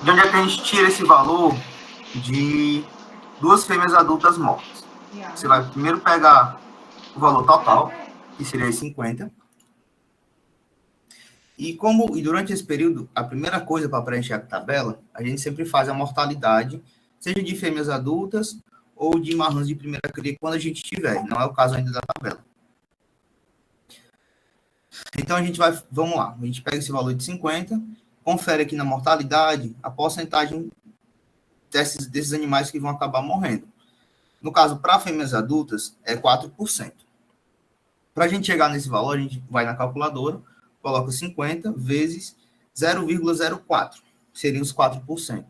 De onde é que a gente tira esse valor de 2 fêmeas adultas mortas? Você vai primeiro pegar o valor total, que seria 50. E durante esse período, a primeira coisa para preencher a tabela, a gente sempre faz a mortalidade, seja de fêmeas adultas ou de marrãs de primeira cria, quando a gente tiver. Não é o caso ainda da tabela. Então, vamos lá, a gente pega esse valor de 50, confere aqui na mortalidade a porcentagem desses animais que vão acabar morrendo. No caso, para fêmeas adultas, é 4%. Para a gente chegar nesse valor, a gente vai na calculadora, coloca 50 vezes 0,04, seriam os 4%.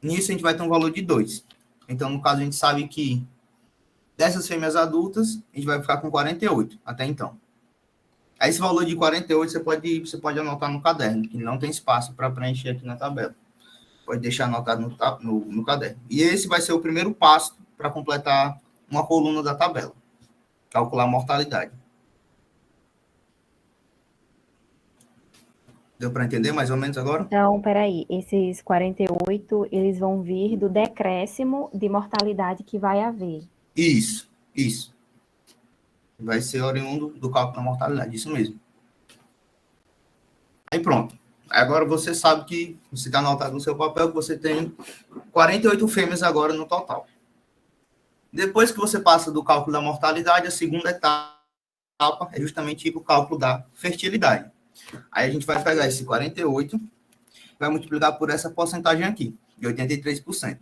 Nisso, a gente vai ter um valor de 2. Então, no caso, a gente sabe que dessas fêmeas adultas, a gente vai ficar com 48, até então. Aí, esse valor de 48, você pode anotar no caderno, que não tem espaço para preencher aqui na tabela. Pode deixar anotado no caderno. E esse vai ser o primeiro passo para completar uma coluna da tabela. Calcular a mortalidade. Deu para entender mais ou menos agora? Então, peraí, esses 48, eles vão vir do decréscimo de mortalidade que vai haver. Isso. Vai ser oriundo do cálculo da mortalidade, isso mesmo. Aí pronto. Agora você sabe que, você está anotado no seu papel, que você tem 48 fêmeas agora no total. Depois que você passa do cálculo da mortalidade, a segunda etapa é justamente o cálculo da fertilidade. Aí a gente vai pegar esse 48, vai multiplicar por essa porcentagem aqui, de 83%.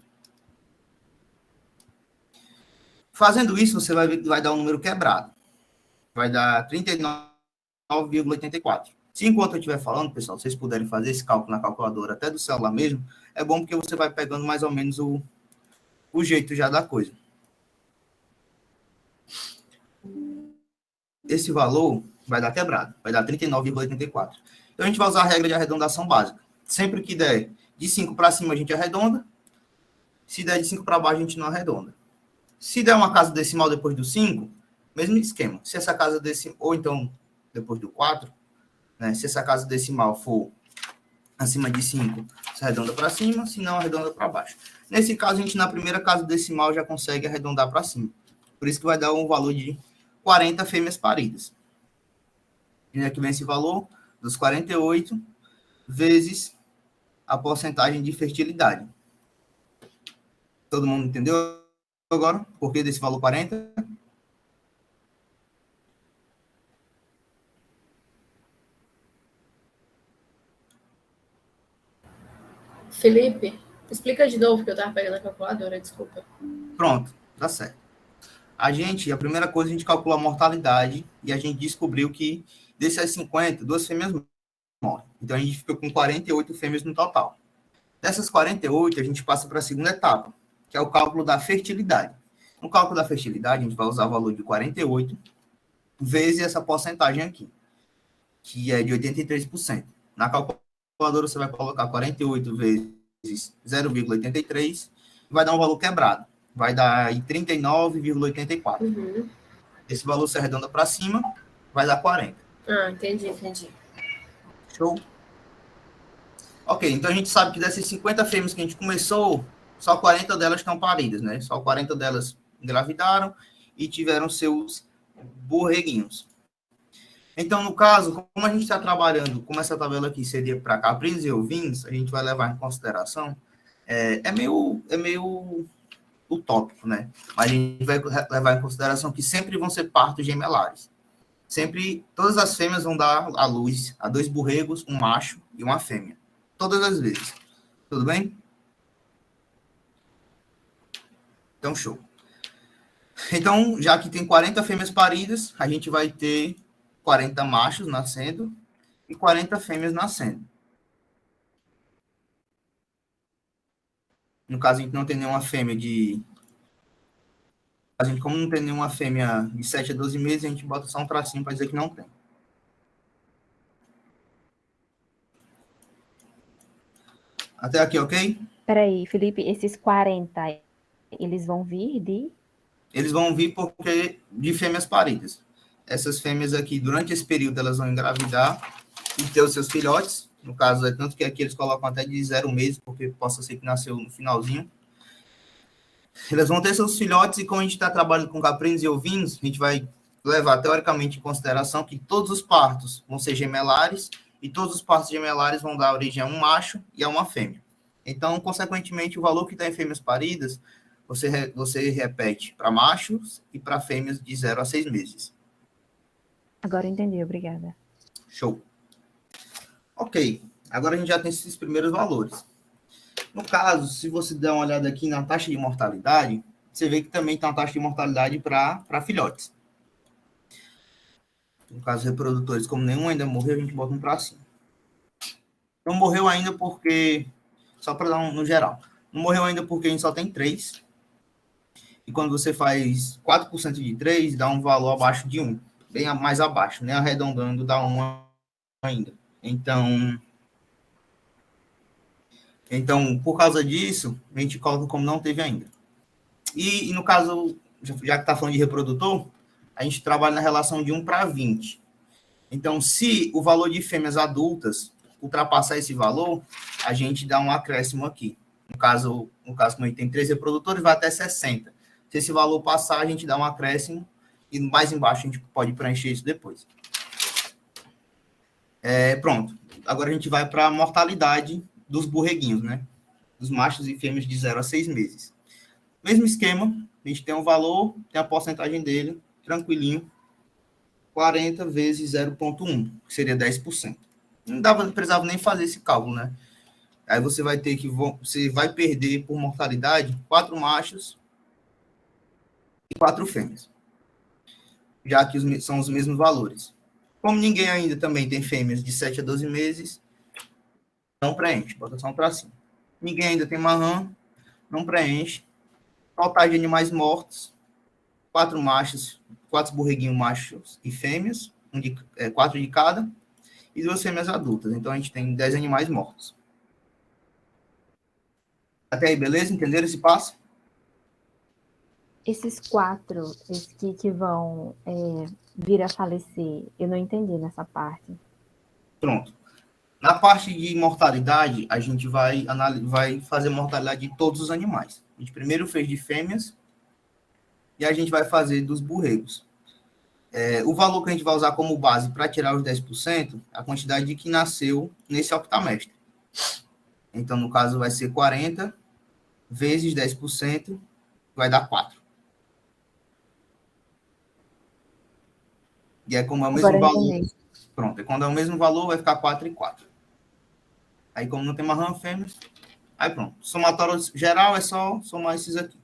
Fazendo isso, você vai dar um número quebrado. Vai dar 39,84. Se enquanto eu estiver falando, pessoal, vocês puderem fazer esse cálculo na calculadora, até do celular mesmo, é bom porque você vai pegando mais ou menos o jeito já da coisa. Esse valor vai dar quebrado, vai dar 39,84. Então, a gente vai usar a regra de arredondação básica. Sempre que der de 5 para cima, a gente arredonda. Se der de 5 para baixo, a gente não arredonda. Se der uma casa decimal depois do 5, mesmo esquema. Se essa casa decimal, ou então depois do 4, né, se essa casa decimal for acima de 5, você arredonda para cima, se não, arredonda para baixo. Nesse caso, a gente na primeira casa decimal já consegue arredondar para cima. Por isso que vai dar um valor de 40 fêmeas paridas. E aqui vem esse valor dos 48 vezes a porcentagem de fertilidade. Todo mundo entendeu agora? Por que desse valor 40? Felipe, explica de novo que eu estava pegando a calculadora, desculpa. Pronto, tá certo. A primeira coisa, a gente calculou a mortalidade e a gente descobriu que desses 50, 2 fêmeas morrem. Então, a gente ficou com 48 fêmeas no total. Dessas 48, a gente passa para a segunda etapa, que é o cálculo da fertilidade. No cálculo da fertilidade, a gente vai usar o valor de 48 vezes essa porcentagem aqui, que é de 83%. Na calculadora, você vai colocar 48 vezes 0,83 e vai dar um valor quebrado. Vai dar 39,84. Uhum. Esse valor se arredonda para cima, vai dar 40. Ah, entendi. Show? Ok, então a gente sabe que dessas 50 fêmeas que a gente começou, só 40 delas estão paridas, né? Só 40 delas engravidaram e tiveram seus borreguinhos. Então, no caso, como a gente está trabalhando, como essa tabela aqui seria para caprinos e ovinos, a gente vai levar em consideração, é meio utópico, né? Mas a gente vai levar em consideração que sempre vão ser partos gemelares. Sempre, todas as fêmeas vão dar à luz a 2 borregos, um macho e uma fêmea. Todas as vezes. Tudo bem? Então, show. Então, já que tem 40 fêmeas paridas, a gente vai ter 40 machos nascendo e 40 fêmeas nascendo. No caso, a gente não tem nenhuma fêmea como não tem nenhuma fêmea de 7 a 12 meses, a gente bota só um tracinho para dizer que não tem. Até aqui, ok? Peraí, Felipe, esses 40, eles vão vir de? Eles vão vir porque de fêmeas paridas. Essas fêmeas aqui, durante esse período, elas vão engravidar e ter os seus filhotes. No caso, é tanto que aqui eles colocam até de 0 meses, porque possa ser que nasceu no finalzinho. Elas vão ter seus filhotes, e como a gente está trabalhando com caprinos e ovinos, a gente vai levar teoricamente em consideração que todos os partos vão ser gemelares, e todos os partos gemelares vão dar origem a um macho e a uma fêmea. Então, consequentemente, o valor que está em fêmeas paridas, você repete para machos e para fêmeas de 0 a 6 meses. Agora entendi, obrigada. Show. Ok, agora a gente já tem esses primeiros valores. No caso, se você der uma olhada aqui na taxa de mortalidade, você vê que também tem uma taxa de mortalidade para filhotes. No caso, reprodutores, como nenhum ainda morreu, a gente bota um para cima. Não morreu ainda porque, só para dar um no geral, não morreu ainda porque a gente só tem 3. E quando você faz 4% de 3, dá um valor abaixo de 1. Bem mais abaixo, né? Arredondando, dá 1 ainda. Então, por causa disso, a gente coloca como não teve ainda. E no caso, já que está falando de reprodutor, a gente trabalha na relação de 1 para 20. Então, se o valor de fêmeas adultas ultrapassar esse valor, a gente dá um acréscimo aqui. No caso, como a gente tem 3 reprodutores, vai até 60. Se esse valor passar, a gente dá um acréscimo, e mais embaixo a gente pode preencher isso depois. Pronto. Agora a gente vai para a mortalidade dos borreguinhos, né? Dos machos e fêmeas de 0 a 6 meses. Mesmo esquema, a gente tem um valor, tem a porcentagem dele, tranquilinho, 40 vezes 0,1, que seria 10%. Não precisava nem fazer esse cálculo, né? Aí você vai ter que, você vai perder por mortalidade 4 machos e 4 fêmeas, já que são os mesmos valores. Como ninguém ainda também tem fêmeas de 7 a 12 meses, não preenche, bota só um para cima. Ninguém ainda tem marrã, não preenche. Total de animais mortos, 4 machos, 4 borreguinhos machos e fêmeas, 4 de cada, e 2 fêmeas adultas. Então, a gente tem 10 animais mortos. Até aí, beleza? Entenderam esse passo? Esses 4 que vão vir a falecer, eu não entendi nessa parte. Pronto. Na parte de mortalidade, a gente vai fazer mortalidade de todos os animais. A gente primeiro fez de fêmeas e a gente vai fazer dos borregos. O valor que a gente vai usar como base para tirar os 10%, a quantidade de que nasceu nesse octamestre. Então, no caso, vai ser 40 vezes 10%, vai dar 4. E é como é o mesmo valor. Pronto, quando é o mesmo valor, vai ficar 4 e 4. Aí, como não tem marrã, fêmeas, aí pronto. Somatório geral é só somar esses aqui.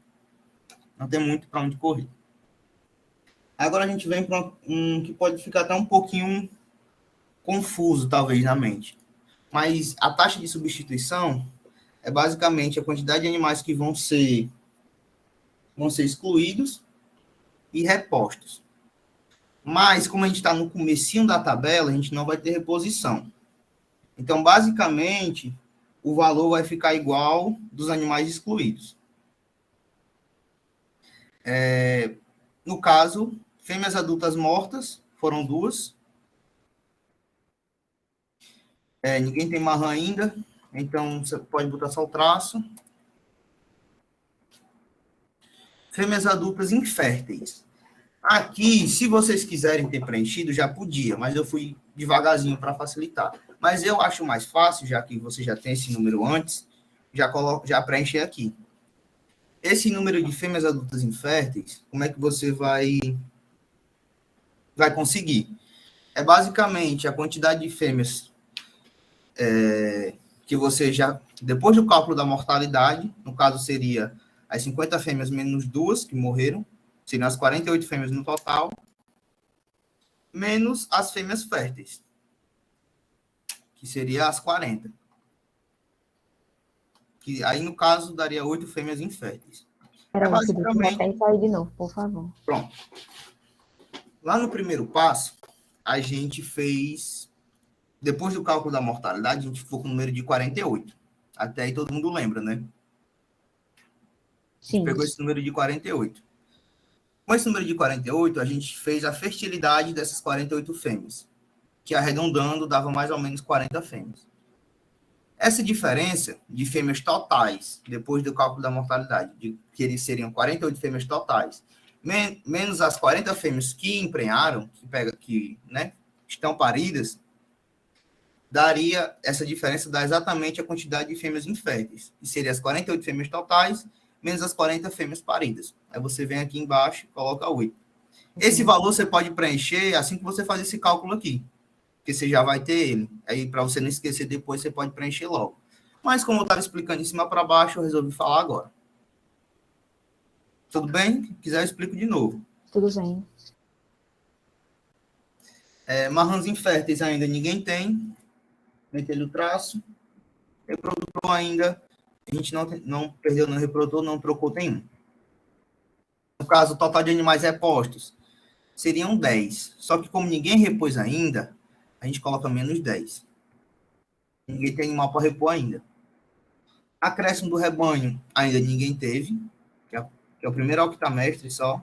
Não tem muito para onde correr. Agora a gente vem para um que pode ficar até um pouquinho confuso, talvez, na mente. Mas a taxa de substituição é basicamente a quantidade de animais que vão ser excluídos e repostos. Mas, como a gente está no comecinho da tabela, a gente não vai ter reposição. Então, basicamente, o valor vai ficar igual dos animais excluídos. No caso, fêmeas adultas mortas foram 2. Ninguém tem marrã ainda, então você pode botar só o traço. Fêmeas adultas inférteis. Aqui, se vocês quiserem ter preenchido, já podia, mas eu fui devagarzinho para facilitar. Mas eu acho mais fácil, já que você já tem esse número antes, já preencher aqui. Esse número de fêmeas adultas inférteis, como é que você vai conseguir? É basicamente a quantidade de fêmeas que você já, depois do cálculo da mortalidade, no caso seria as 50 fêmeas menos 2 que morreram, seriam as 48 fêmeas no total, menos as fêmeas férteis, que seria as 40. Que aí, no caso, daria 8 fêmeas inférteis. Basicamente... Repete aí de novo, por favor. Pronto. Lá no primeiro passo, a gente fez, depois do cálculo da mortalidade, a gente ficou com o número de 48. Até aí todo mundo lembra, né? Sim. Pegou esse número de 48. Com esse número de 48, a gente fez a fertilidade dessas 48 fêmeas, que arredondando dava mais ou menos 40 fêmeas. Essa diferença de fêmeas totais, depois do cálculo da mortalidade, de que eles seriam 48 fêmeas totais, menos as 40 fêmeas que emprenharam, né, estão paridas, daria, essa diferença dá exatamente a quantidade de fêmeas inférteis, que seria as 48 fêmeas totais, menos as 40 fêmeas paridas. Aí você vem aqui embaixo e coloca 8. Esse valor você pode preencher assim que você faz esse cálculo aqui, porque você já vai ter ele. Aí, para você não esquecer depois, você pode preencher logo. Mas, como eu estava explicando de cima para baixo, eu resolvi falar agora. Tudo bem? Se quiser, eu explico de novo. Tudo bem. Marrãs inférteis ainda ninguém tem. Meter o traço. Reprodutor ainda, a gente não perdeu no reprodutor, não trocou nenhum. No caso, o total de animais repostos seriam 10. Só que como ninguém repôs ainda, a gente coloca menos 10. Ninguém tem animal para repor ainda. Acréscimo do rebanho ainda ninguém teve, que é o primeiro octamestre só.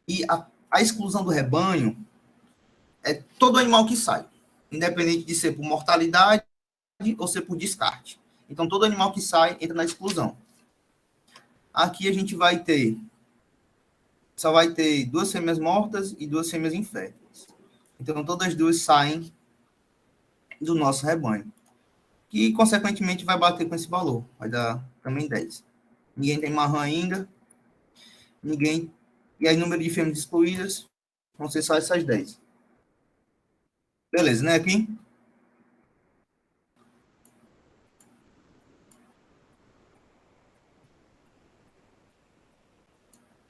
E a exclusão do rebanho é todo animal que sai, independente de ser por mortalidade ou ser por descarte. Então, todo animal que sai entra na exclusão. Aqui a gente só vai ter 2 fêmeas mortas e 2 fêmeas inférteis. Então, todas as duas saem do nosso rebanho. Que, consequentemente, vai bater com esse valor. Vai dar também 10. Ninguém tem marrã ainda. Ninguém. E aí, número de fêmeas excluídas vão ser só essas 10. Beleza, né, aqui?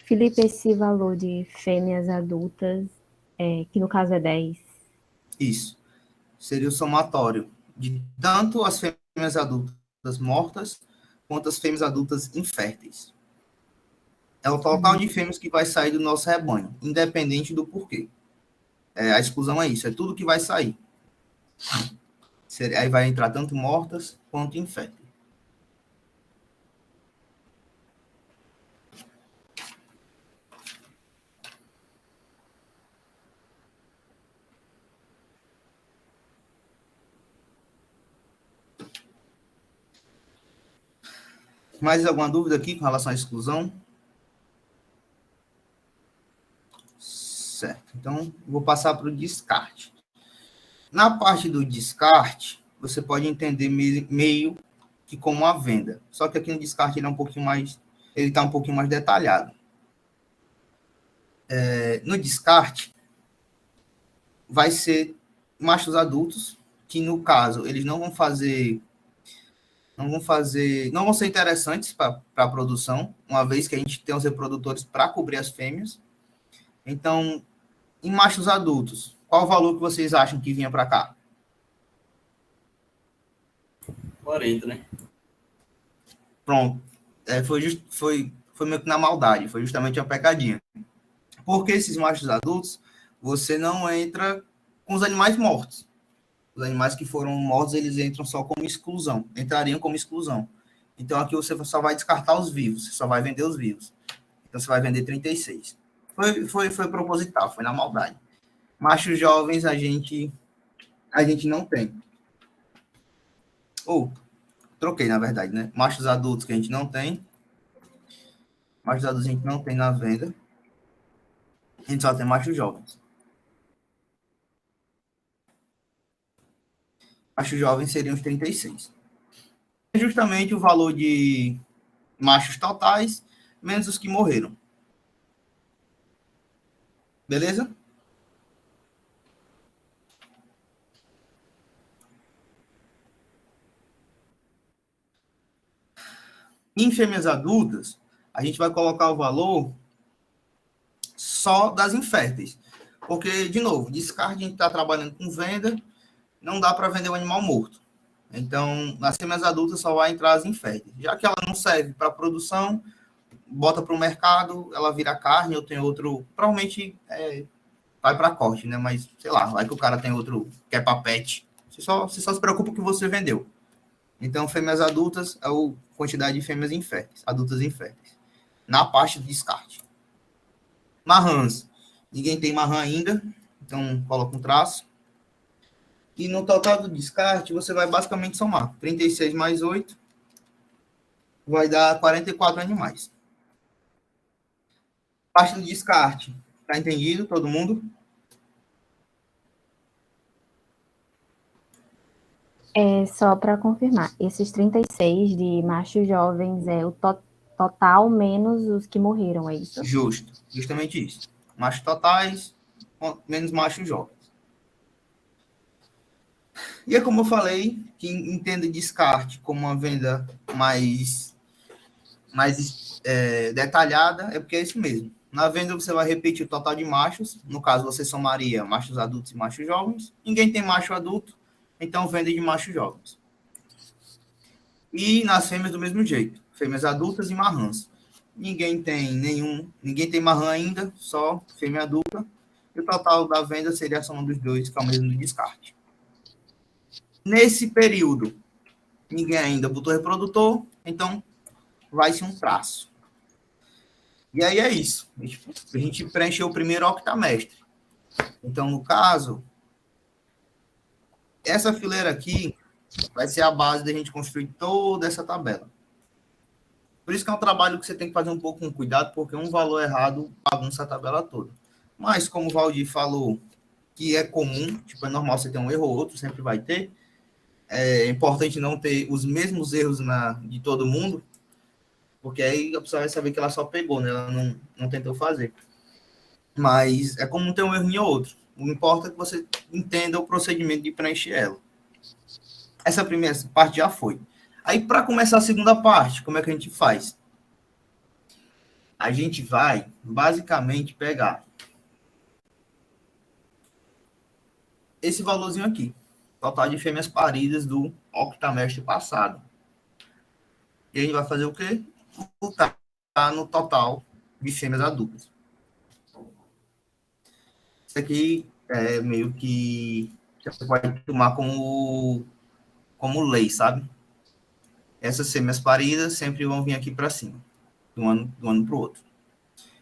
Felipe, esse valor de fêmeas adultas, que no caso é 10. Isso. Seria o somatório de tanto as fêmeas adultas mortas quanto as fêmeas adultas inférteis. É o total de fêmeas que vai sair do nosso rebanho, independente do porquê. A exclusão é isso, é tudo que vai sair. Aí vai entrar tanto mortas quanto inférteis. Mais alguma dúvida aqui com relação à exclusão? Certo. Então, vou passar para o descarte. Na parte do descarte, você pode entender meio que como a venda. Só que aqui no descarte ele está um pouquinho mais detalhado. No descarte, vai ser machos adultos, que no caso, eles não vão ser interessantes para a produção, uma vez que a gente tem os reprodutores para cobrir as fêmeas. Então, em machos adultos, qual o valor que vocês acham que vinha para cá? 40, né? Pronto. Foi meio que na maldade, foi justamente uma pecadinha. Porque esses machos adultos, você não entra com os animais mortos. Os animais que foram mortos, eles entram só como exclusão, entrariam como exclusão. Então, aqui você só vai descartar os vivos, você só vai vender os vivos. Então, você vai vender 36. Foi proposital, foi na maldade. Machos jovens, a gente não tem. Troquei, na verdade, né? Machos adultos que a gente não tem. Machos adultos a gente não tem na venda. A gente só tem machos jovens. Machos jovens seriam os 36. É justamente o valor de machos totais, menos os que morreram. Beleza? Em fêmeas adultas, a gente vai colocar o valor só das inférteis. Porque, de novo, descarte, a gente está trabalhando com venda, não dá para vender o animal morto. Então, nas fêmeas adultas só vai entrar as inférteis. Já que ela não serve para produção, bota para o mercado, ela vira carne, ou tem outro... Provavelmente vai para corte, né? Mas, sei lá, vai que o cara tem outro que é para pet. Você só se preocupa com o que você vendeu. Então, fêmeas adultas é a quantidade de fêmeas inférteis, adultas inférteis. Na parte de descarte. Marrãs. Ninguém tem marrã ainda, então coloca um traço. E no total do descarte, você vai basicamente somar. 36 mais 8 vai dar 44 animais. Parte do descarte. Tá entendido, todo mundo? Só para confirmar, esses 36 de machos jovens é o total menos os que morreram, é isso? Justo. Justamente isso. Machos totais, menos machos jovens. E é como eu falei, quem entende descarte como uma venda mais detalhada, é porque é isso mesmo. Na venda você vai repetir o total de machos, no caso você somaria machos adultos e machos jovens. Ninguém tem macho adulto, então vende de machos jovens. E nas fêmeas do mesmo jeito, fêmeas adultas e marrãs. Ninguém tem marrã ainda, só fêmea adulta. E o total da venda seria a soma dos dois, que é o mesmo do descarte. Nesse período, ninguém ainda botou reprodutor, então vai-se um traço. E aí é isso. A gente preencheu o primeiro octamestre. Então, no caso, essa fileira aqui vai ser a base da gente construir toda essa tabela. Por isso que é um trabalho que você tem que fazer um pouco com cuidado, porque um valor errado bagunça a tabela toda. Mas, como o Valdir falou, que é comum, tipo, é normal você ter um erro ou outro, sempre vai ter. É importante não ter os mesmos erros de todo mundo, porque aí a pessoa vai saber que ela só pegou, né? Ela não tentou fazer. Mas é como ter um erro em outro. O que importa é que você entenda o procedimento de preencher ela. Essa primeira parte já foi. Aí, para começar a segunda parte, como é que a gente faz? A gente vai, basicamente, pegar esse valorzinho aqui. Total de fêmeas paridas do octamestre passado. E a gente vai fazer o quê? Botar no total de fêmeas adultas. Isso aqui é meio que você pode tomar como lei, sabe? Essas fêmeas paridas sempre vão vir aqui para cima, de um ano para o outro.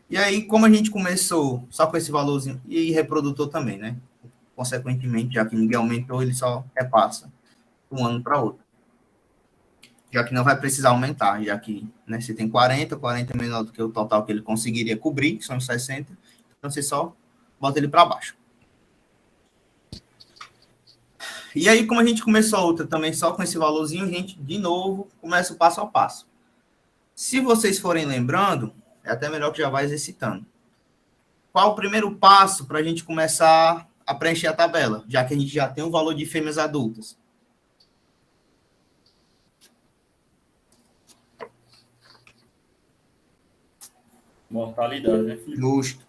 E aí, como a gente começou só com esse valorzinho, e reprodutor também, né? Consequentemente, já que ninguém aumentou, ele só repassa de um ano para outro. Já que não vai precisar aumentar, já que, né, você tem 40 é menor do que o total que ele conseguiria cobrir, que são 60, então você só bota ele para baixo. E aí, como a gente começou a outra também só com esse valorzinho, a gente, de novo, começa o passo a passo. Se vocês forem lembrando, é até melhor que já vá exercitando. Qual o primeiro passo para a gente começar a preencher a tabela, já que a gente já tem um valor de fêmeas adultas? Mortalidade, né, filho? Justo.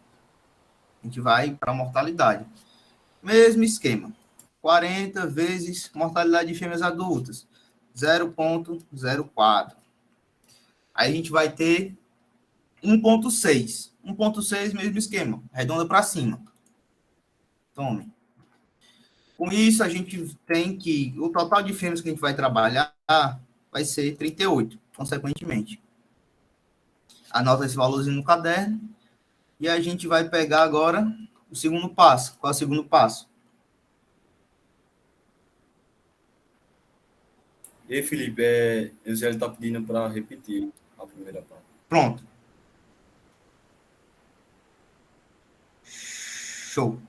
A gente vai para a mortalidade. Mesmo esquema. 40 vezes mortalidade de fêmeas adultas. 0,04. Aí a gente vai ter 1,6. 1,6, mesmo esquema. Arredonda para cima. Tome. Com isso, a gente tem que... O total de fêmeas que a gente vai trabalhar vai ser 38, consequentemente. Anota esse valorzinho no caderno. E a gente vai pegar agora o segundo passo. Qual é o segundo passo? E aí, Felipe, o Zé está pedindo para repetir a primeira parte. Pronto. Show.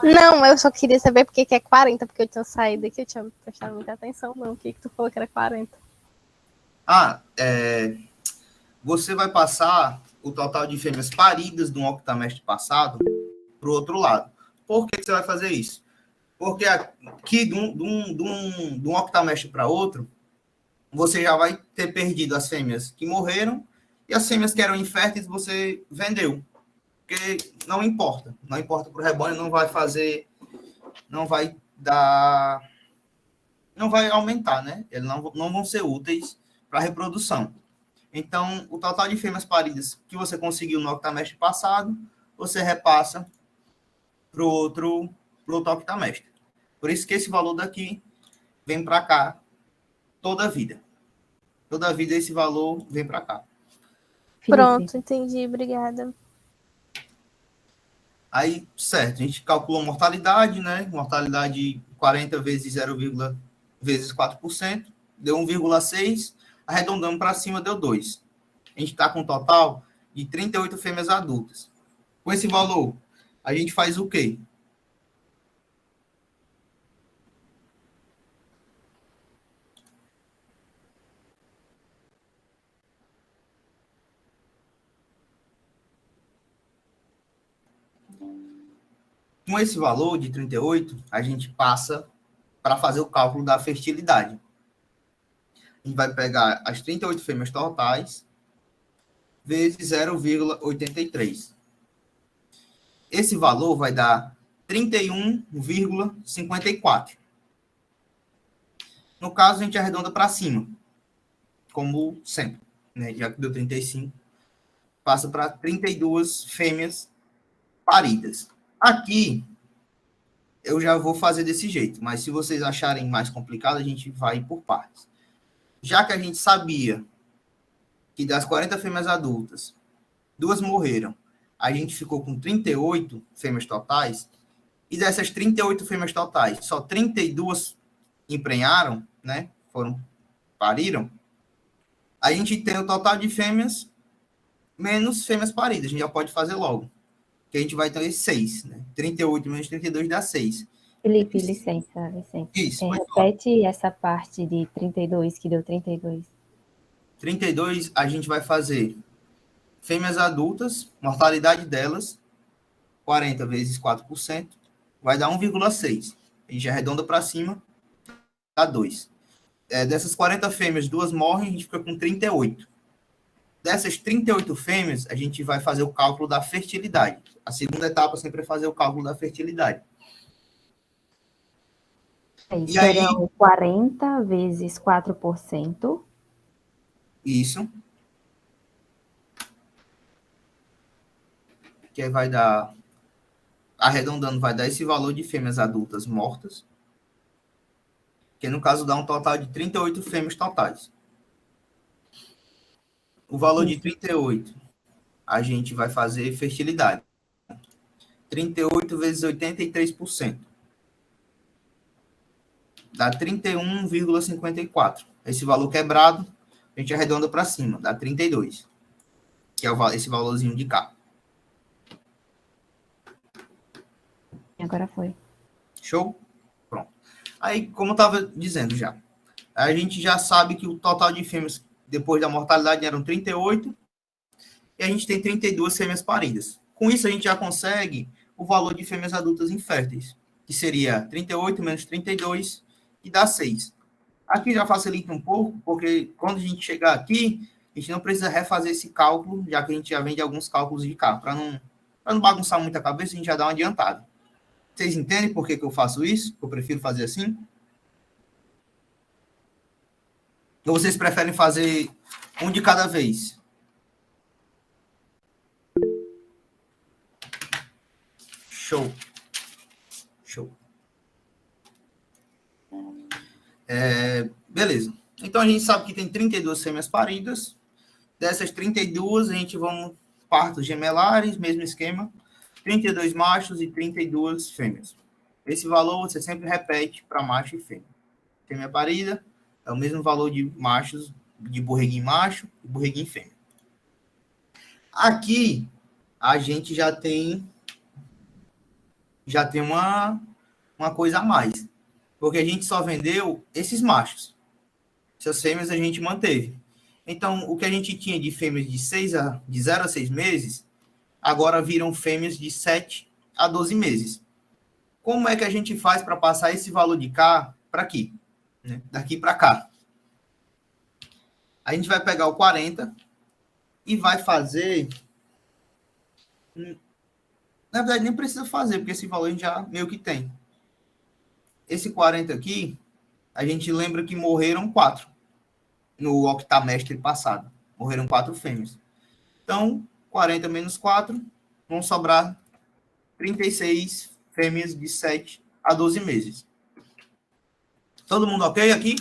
Não, eu só queria saber porque que é 40, porque eu tinha saído aqui, eu tinha prestado muita atenção, não. O que tu falou que era 40? Você vai passar o total de fêmeas paridas do octamestre passado para o outro lado. Por que você vai fazer isso? Porque aqui, de um octamestre para outro, você já vai ter perdido as fêmeas que morreram e as fêmeas que eram inférteis você vendeu. Porque não importa para o rebanho, não vai aumentar, né? Eles não vão ser úteis para reprodução. Então, o total de fêmeas paridas que você conseguiu no octamestre passado, você repassa para o outro octamestre. Por isso que esse valor daqui vem para cá toda a vida. Toda a vida esse valor vem para cá. Pronto, entendi, obrigada. Aí, certo, a gente calculou mortalidade, né? Mortalidade 40 vezes vezes 4%, deu 1,6, arredondando para cima, deu 2. A gente está com um total de 38 fêmeas adultas. Com esse valor, a gente faz o quê? Com esse valor de 38, a gente passa para fazer o cálculo da fertilidade. A gente vai pegar as 38 fêmeas totais vezes 0,83. Esse valor vai dar 31,54. No caso, a gente arredonda para cima, como sempre, né? Já que deu 35, passa para 32 fêmeas paridas. Aqui, eu já vou fazer desse jeito, mas se vocês acharem mais complicado, a gente vai por partes. Já que a gente sabia que das 40 fêmeas adultas, 2 morreram, a gente ficou com 38 fêmeas totais, e dessas 38 fêmeas totais, só 32 emprenharam, né? Pariram. A gente tem o total de fêmeas menos fêmeas paridas. A gente já pode fazer logo. Que a gente vai ter 6, né? 38 menos 32 dá 6. Felipe, licença. Isso, repete essa parte de 32, que deu 32. 32, a gente vai fazer fêmeas adultas, mortalidade delas, 40 vezes 4%, vai dar 1,6. A gente arredonda para cima, dá 2. Dessas 40 fêmeas, 2 morrem, a gente fica com 38. Dessas 38 fêmeas, a gente vai fazer o cálculo da fertilidade. A segunda etapa sempre é fazer o cálculo da fertilidade. E serão aí, 40 vezes 4%. Isso. Que aí vai dar, arredondando, vai dar esse valor de fêmeas adultas mortas. Que no caso dá um total de 38 fêmeas totais. O valor de 38, a gente vai fazer fertilidade. 38 vezes 83%. Dá 31,54. Esse valor quebrado, a gente arredonda para cima, dá 32. Que é esse valorzinho de cá. Agora foi. Show? Pronto. Aí, como eu estava dizendo já, a gente já sabe que o total de fêmeas depois da mortalidade eram 38, e a gente tem 32 fêmeas paridas. Com isso, a gente já consegue o valor de fêmeas adultas inférteis, que seria 38 menos 32, que dá 6. Aqui já facilita um pouco, porque quando a gente chegar aqui, a gente não precisa refazer esse cálculo, já que a gente já vem de alguns cálculos de cá. Para não bagunçar muito a cabeça, a gente já dá uma adiantada. Vocês entendem por que eu faço isso? Eu prefiro fazer assim? Ou vocês preferem fazer um de cada vez? Show. Beleza. Então, a gente sabe que tem 32 fêmeas paridas. Dessas 32, a gente vamos partos gemelares, mesmo esquema. 32 machos e 32 fêmeas. Esse valor você sempre repete para macho e fêmea. Fêmea parida é o mesmo valor de machos, de borreguim macho e borreguim fêmea. Aqui, a gente já tem uma coisa a mais. Porque a gente só vendeu esses machos. Essas fêmeas a gente manteve. Então, o que a gente tinha de fêmeas de 0 a 6 meses, agora viram fêmeas de 7 a 12 meses. Como é que a gente faz para passar esse valor de cá para aqui? Né? Daqui para cá. A gente vai pegar o 40 e vai fazer... Na verdade, nem precisa fazer, porque esse valor a gente já meio que tem. Esse 40 aqui, a gente lembra que morreram 4 no octamestre passado. Morreram 4 fêmeas. Então, 40 menos 4, vão sobrar 36 fêmeas de 7 a 12 meses. Todo mundo ok aqui?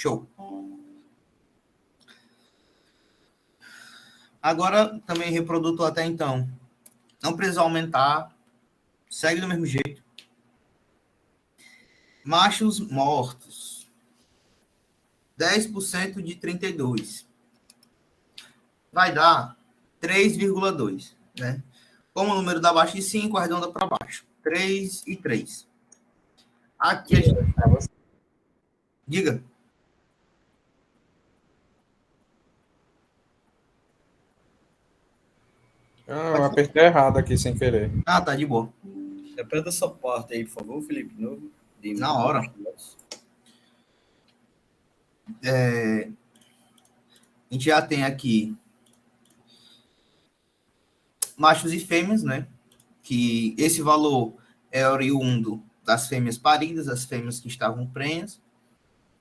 Show. Agora, também reprodutor até então. Não precisa aumentar. Segue do mesmo jeito. Machos mortos. 10% de 32. Vai dar 3,2, né? Como o número dá abaixo de 5, arredonda para baixo. 3 e 3. Aqui a gente... Diga. Eu apertei errado aqui sem querer. Ah, tá de boa. Repete essa parte aí, por favor, Felipe, de novo. Na hora. A gente já tem aqui machos e fêmeas, né? Que esse valor é oriundo das fêmeas paridas, as fêmeas que estavam prenhas.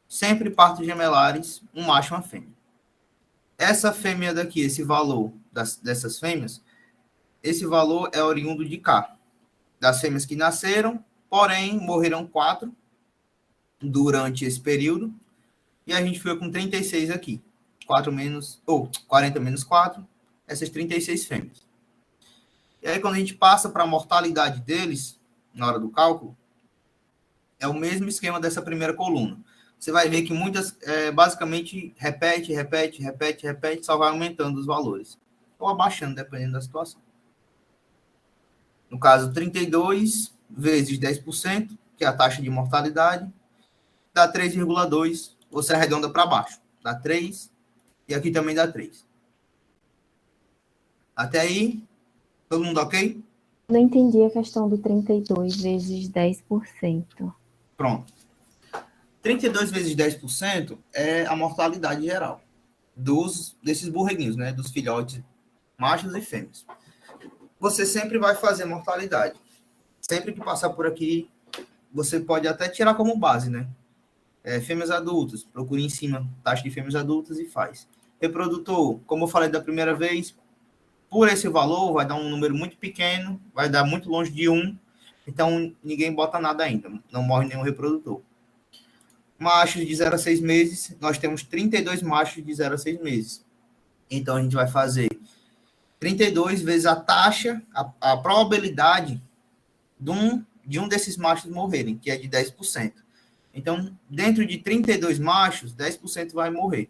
Sempre partos gemelares, um macho e uma fêmea. Essa fêmea daqui, esse valor dessas fêmeas, esse valor é oriundo de cá. Das fêmeas que nasceram, porém, morreram 4 durante esse período. E a gente foi com 36 aqui. 40 menos 4, essas 36 fêmeas. E aí, quando a gente passa para a mortalidade deles, na hora do cálculo, é o mesmo esquema dessa primeira coluna. Você vai ver que muitas, basicamente, repete, só vai aumentando os valores. Ou abaixando, dependendo da situação. No caso, 32 vezes 10%, que é a taxa de mortalidade, dá 3,2, você arredonda para baixo. Dá 3, e aqui também dá 3. Até aí, todo mundo ok? Não entendi a questão do 32 vezes 10%. Pronto. 32 vezes 10% é a mortalidade geral desses borreguinhos, né? Dos filhotes machos e fêmeas. Você sempre vai fazer mortalidade. Sempre que passar por aqui, você pode até tirar como base, né? Fêmeas adultas, procure em cima taxa de fêmeas adultas e faz. Reprodutor, como eu falei da primeira vez, por esse valor vai dar um número muito pequeno, vai dar muito longe de 1, então ninguém bota nada ainda, não morre nenhum reprodutor. Machos de 0 a 6 meses, nós temos 32 machos de 0 a 6 meses. Então a gente vai fazer 32 vezes a taxa, a probabilidade de um desses machos morrerem, que é de 10%. Então, dentro de 32 machos, 10% vai morrer.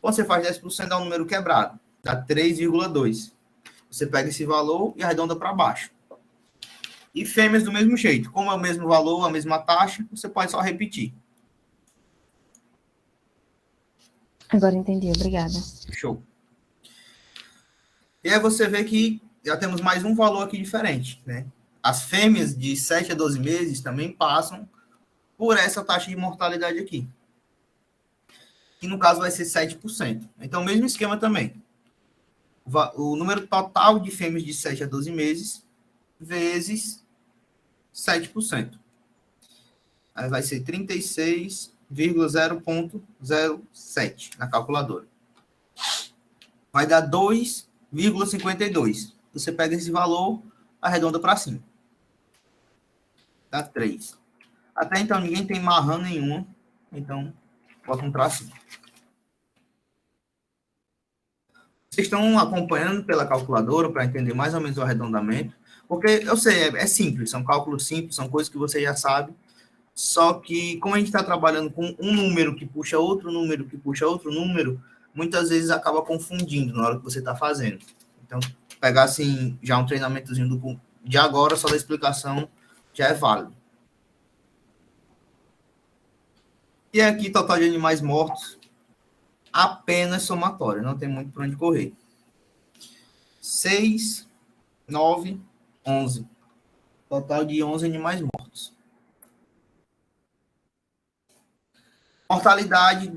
Quando você faz 10%, dá um número quebrado, dá 3,2. Você pega esse valor e arredonda para baixo. E fêmeas do mesmo jeito. Como é o mesmo valor, a mesma taxa, você pode só repetir. Agora entendi, obrigada. Show. E aí você vê que já temos mais um valor aqui diferente, né? As fêmeas de 7 a 12 meses também passam por essa taxa de mortalidade aqui. Que no caso vai ser 7%. Então, mesmo esquema também. O número total de fêmeas de 7 a 12 meses vezes 7%. Aí vai ser 36,0.07 na calculadora. Vai dar 2,52. Você pega esse valor, arredonda para cima. Dá 3. Até então, ninguém tem marrã nenhuma. Então, bota um tracinho. Vocês estão acompanhando pela calculadora para entender mais ou menos o arredondamento? Porque eu sei, é simples, são cálculos simples, são coisas que você já sabe. Só que, como a gente está trabalhando com um número que puxa outro número, que puxa outro número, muitas vezes acaba confundindo na hora que você está fazendo. Então, pegar assim, já um treinamentozinho de agora, só da explicação, já é válido. E aqui, total de animais mortos, apenas somatório, não tem muito para onde correr. 6, 9, 11. Total de 11 animais mortos. Mortalidade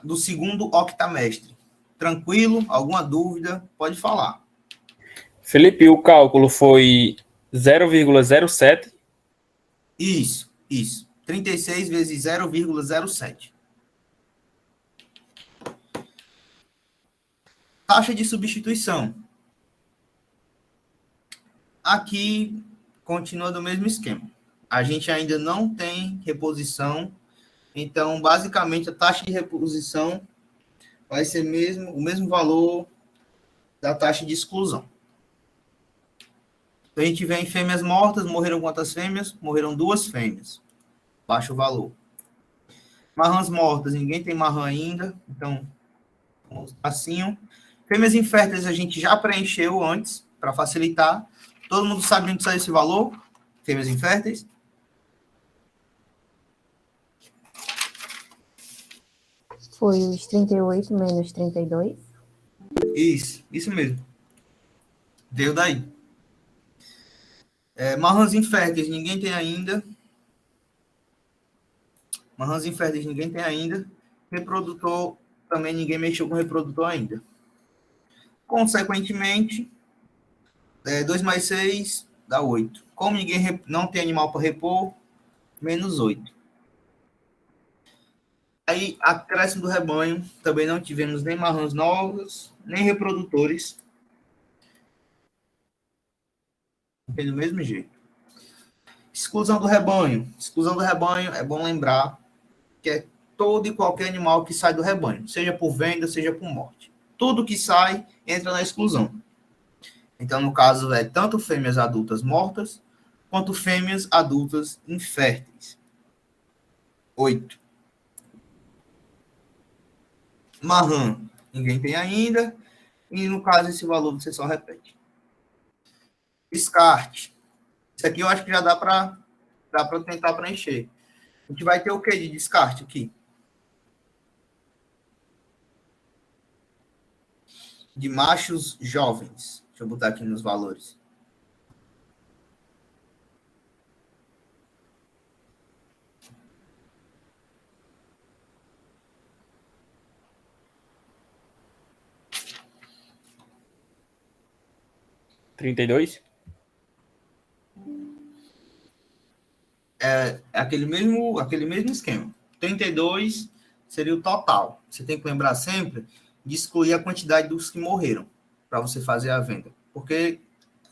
do segundo octamestre. Tranquilo? Alguma dúvida? Pode falar. Felipe, o cálculo foi 0,07? Isso. 36 vezes 0,07. Taxa de substituição. Aqui continua do mesmo esquema. A gente ainda não tem reposição Então, basicamente, a taxa de reposição vai ser o mesmo valor da taxa de exclusão. Então, a gente vê em fêmeas mortas, morreram quantas fêmeas? Morreram 2 fêmeas. Baixo valor. Marrãs mortas, ninguém tem marrã ainda, então, assim. Fêmeas inférteis a gente já preencheu antes, para facilitar. Todo mundo sabe onde sai esse valor? Fêmeas inférteis? Foi os 38 menos 32. Isso mesmo. Veio daí. Marrãs inférteis, ninguém tem ainda. Marrãs inférteis, ninguém tem ainda. Reprodutor, também ninguém mexeu com reprodutor ainda. Consequentemente, 2 mais 6 dá 8. Como ninguém não tem animal para repor, menos 8. Aí, acréscimo do rebanho, também não tivemos nem marrãs novas, nem reprodutores. Tem do mesmo jeito. Exclusão do rebanho. Exclusão do rebanho, é bom lembrar que é todo e qualquer animal que sai do rebanho, seja por venda, seja por morte. Tudo que sai entra na exclusão. Então, no caso, é tanto fêmeas adultas mortas, quanto fêmeas adultas inférteis. 8. Marrã, ninguém tem ainda. E, no caso, esse valor você só repete. Descarte. Isso aqui eu acho que já dá para tentar preencher. A gente vai ter o que de descarte aqui? De machos jovens. Deixa eu botar aqui nos valores. $32. É aquele mesmo esquema. 32 seria o total. Você tem que lembrar sempre de excluir a quantidade dos que morreram para você fazer a venda. Porque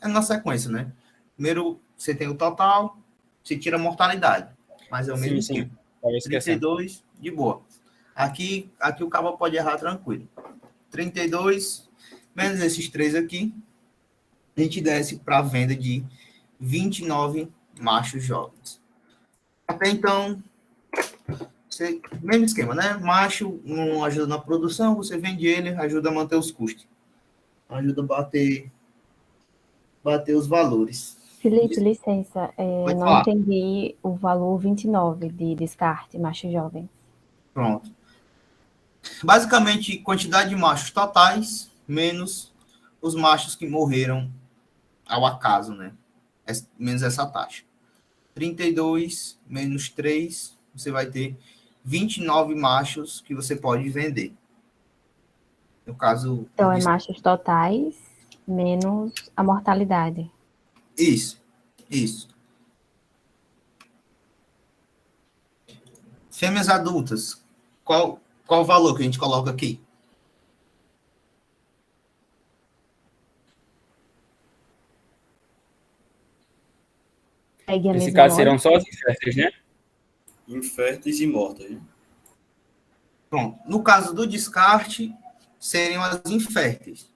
é na sequência, né? Primeiro você tem o total, você tira a mortalidade. Mas é o mesmo esquema. 32, de boa. Aqui o cabo pode errar tranquilo. 32, menos esses 3 aqui, a gente desce para a venda de 29 machos jovens. Até então, mesmo esquema, né? Macho não ajuda na produção, você vende ele, ajuda a manter os custos. Ajuda a bater os valores. Felipe, licença, Pode não falar. entendi o valor 29 de descarte, macho jovem. Pronto. Basicamente, quantidade de machos totais, menos os machos que morreram ao acaso, né? Menos essa taxa. 32 menos 3, você vai ter 29 machos que você pode vender. No caso... Então, é machos totais menos a mortalidade. Isso. Fêmeas adultas. Qual o valor que a gente coloca aqui? Nesse caso serão só as inférteis, né? Inférteis e mortas, né? Pronto. No caso do descarte, seriam as inférteis.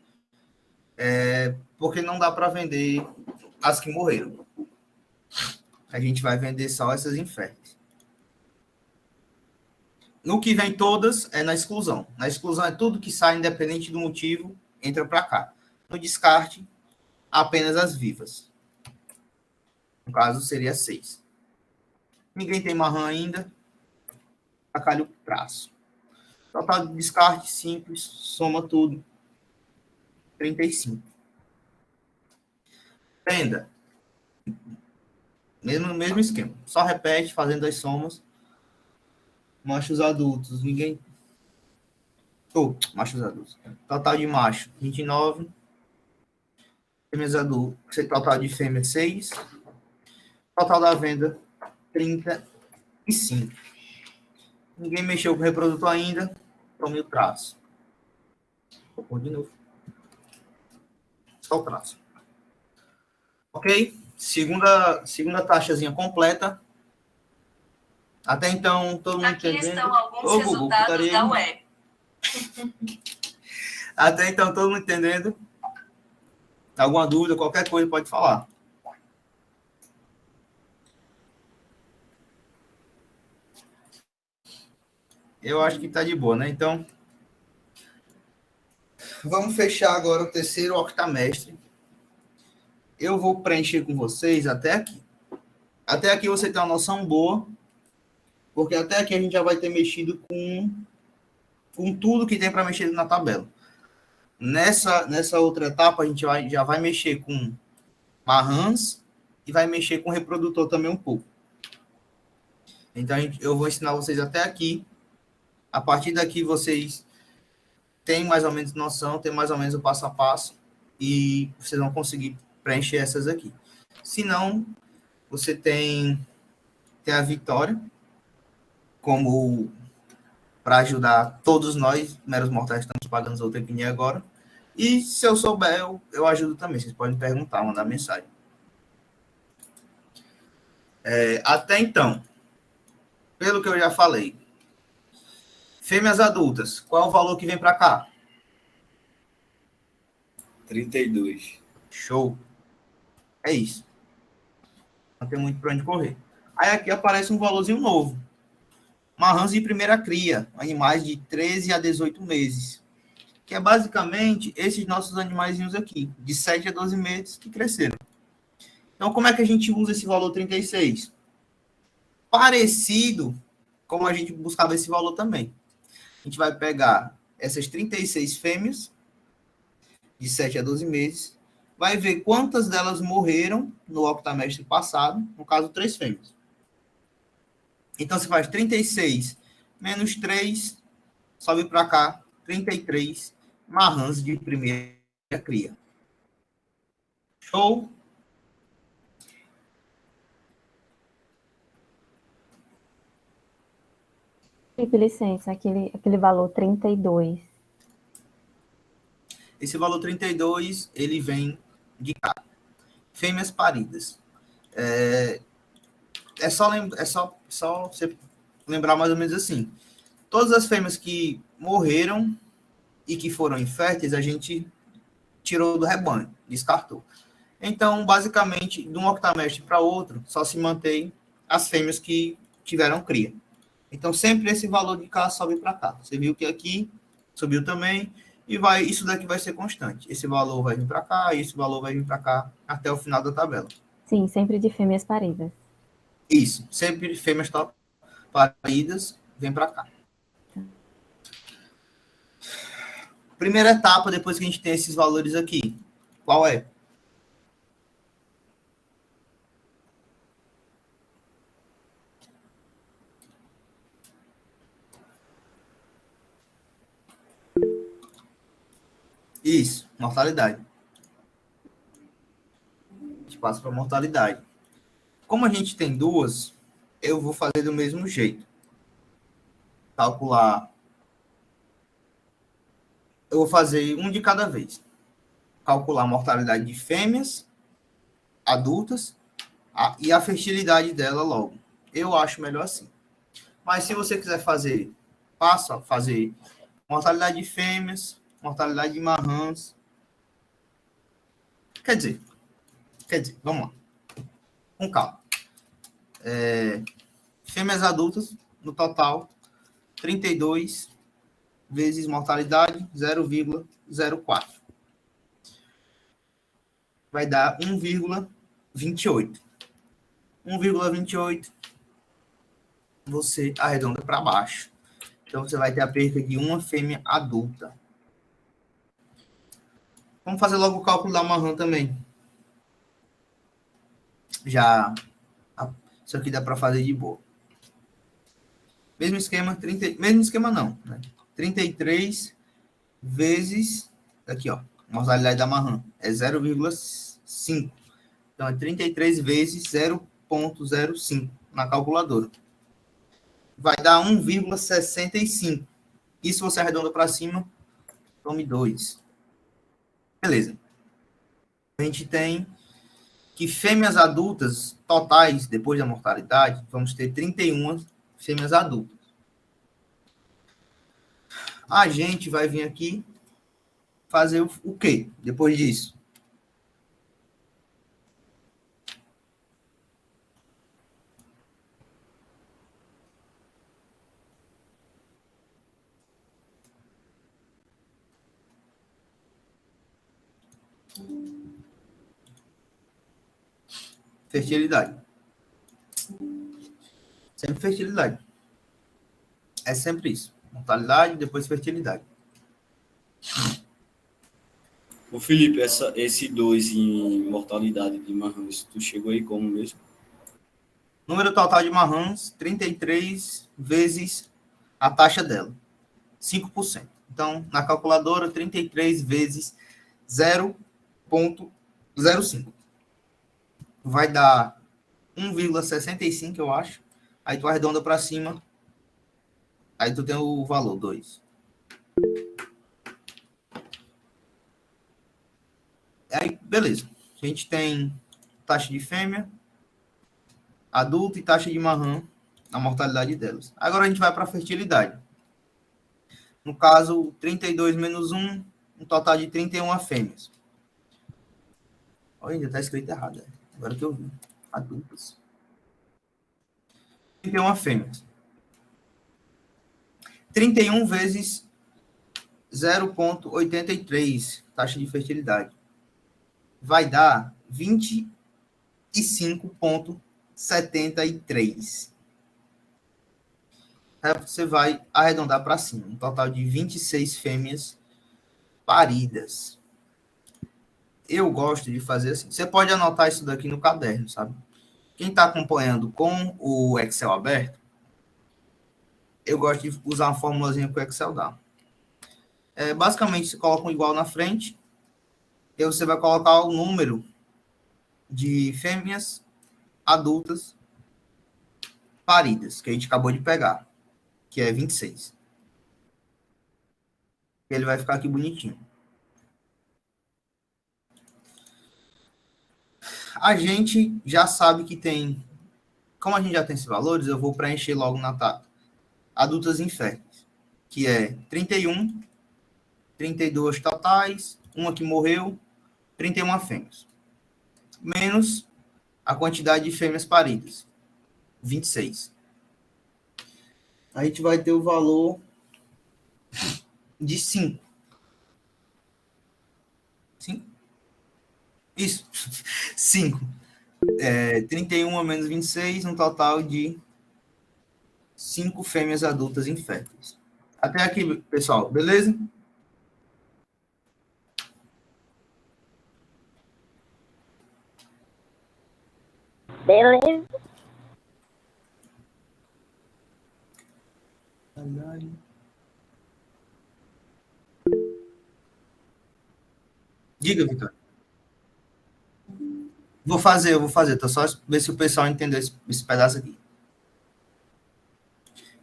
Porque não dá para vender as que morreram. A gente vai vender só essas inférteis. No que vem todas, é na exclusão. Na exclusão é tudo que sai, independente do motivo, entra para cá. No descarte, apenas as vivas. No caso, seria 6. Ninguém tem marrã ainda. Acalha o traço. Total de descarte simples, soma tudo. 35. Venda. Mesmo esquema. Só repete, fazendo as somas. Machos adultos, ninguém... machos adultos. Total de macho, 29. Fêmeas adultas, total de fêmeas, 6. Total da venda, 35. Ninguém mexeu com o reprodutor ainda. Tome o traço. Vou pôr de novo. Só o traço. Ok? Segunda taxazinha completa. Até então, todo mundo Aqui entendendo? estão alguns Ô, Gugu, resultados putaria da aí. web. Até então, todo mundo entendendo? Alguma dúvida, qualquer coisa, pode falar. Eu acho que tá de boa, né? Então, vamos fechar agora o terceiro octamestre. Eu vou preencher com vocês até aqui. Até aqui você tem uma noção boa, porque até aqui a gente já vai ter mexido com tudo que tem para mexer na tabela. Nessa outra etapa, a gente já vai mexer com Marrans e vai mexer com reprodutor também um pouco. Então, eu vou ensinar vocês até aqui. A partir daqui, vocês têm mais ou menos noção, têm mais ou menos o passo a passo, e vocês vão conseguir preencher essas aqui. Se não, você tem a Vitória como para ajudar todos nós, meros mortais, estamos pagando outra opinião agora. E se eu souber, eu ajudo também. Vocês podem perguntar, mandar mensagem. Até então, pelo que eu já falei, fêmeas adultas, qual é o valor que vem para cá? 32. Show. É isso. Não tem muito para onde correr. Aí aqui aparece um valorzinho novo. Marrans de primeira cria, animais de 13 a 18 meses. Que é basicamente esses nossos animaizinhos aqui, de 7 a 12 meses que cresceram. Então, como é que a gente usa esse valor 36? Parecido como a gente buscava esse valor também. A gente vai pegar essas 36 fêmeas, de 7 a 12 meses, vai ver quantas delas morreram no octamestre passado, no caso, 3 fêmeas. Então, você faz 36 menos 3, sobe para cá, 33 marrans de primeira cria. Show? Felipe, licença, aquele valor 32. Esse valor 32, ele vem de cá. Fêmeas paridas. É só você lembrar mais ou menos assim. Todas as fêmeas que morreram e que foram inférteis, a gente tirou do rebanho, descartou. Então, basicamente, de um octamestre para outro, só se mantém as fêmeas que tiveram cria. Então, sempre esse valor de cá sobe para cá. Você viu que aqui subiu também, e isso daqui vai ser constante. Esse valor vai vir para cá, e esse valor vai vir para cá, até o final da tabela. Sim, sempre de fêmeas paridas. Isso, sempre fêmeas paridas, vem para cá. Primeira etapa, depois que a gente tem esses valores aqui, qual é? Isso, mortalidade. A gente passa para mortalidade. Como a gente tem duas, eu vou fazer do mesmo jeito. Calcular. Eu vou fazer um de cada vez. Calcular a mortalidade de fêmeas adultas e a fertilidade dela logo. Eu acho melhor assim. Mas se você quiser fazer, passa a fazer mortalidade de fêmeas, mortalidade de marrãs. Quer dizer, vamos lá. Com calma. Fêmeas adultas, no total, 32 vezes mortalidade, 0,04. Vai dar 1,28. 1,28, você arredonda para baixo. Então, você vai ter a perca de uma fêmea adulta. Vamos fazer logo o cálculo da marrã também. Isso aqui dá para fazer de boa. Mesmo esquema, mesmo esquema não, né? 33 vezes, aqui ó, a mortalidade da marrã é 0,5. Então, é 33 vezes 0,05 na calculadora. Vai dar 1,65. Isso você arredonda para cima, tome 2. Beleza. A gente tem que fêmeas adultas totais, depois da mortalidade, vamos ter 31 fêmeas adultas. A gente vai vir aqui fazer o quê depois disso? Fertilidade. Sempre fertilidade. É sempre isso. Mortalidade, depois fertilidade. O Felipe, esse 2 em mortalidade de marrons, tu chegou aí como mesmo? Número total de marrons, 33 vezes a taxa dela, 5%. Então, na calculadora, 33 vezes 0,05. Vai dar 1,65, eu acho. Aí tu arredonda para cima. Aí tu tem o valor, 2. Aí, beleza. A gente tem taxa de fêmea, adulto e taxa de marrom, a mortalidade delas. Agora a gente vai para a fertilidade. No caso, 32 menos 1, um total de 31 fêmeas. Olha, ainda está escrito errado. Agora que eu vi. Adultas. 31 fêmeas. 31 vezes 0,83, taxa de fertilidade. Vai dar 25,73. Aí você vai arredondar para cima. Um total de 26 fêmeas paridas. Eu gosto de fazer assim. Você pode anotar isso daqui no caderno, sabe? Quem está acompanhando com o Excel aberto, eu gosto de usar uma formulazinha que o Excel dá. Basicamente, você coloca um igual na frente, e você vai colocar o número de fêmeas adultas paridas, que a gente acabou de pegar, que é 26. Ele vai ficar aqui bonitinho. A gente já sabe que tem... Como a gente já tem esses valores, eu vou preencher logo na tabela. Adultas inférteis, que é 31, 32 totais, uma que morreu, 31 fêmeas. Menos a quantidade de fêmeas paridas, 26. A gente vai ter o valor de 5. 5? Isso. 5. 31 menos 26, um total de 5 fêmeas adultas inférteis. Até aqui, pessoal, beleza? Beleza. Diga, Vitor. Eu vou fazer. Tô só ver se o pessoal entendeu esse pedaço aqui.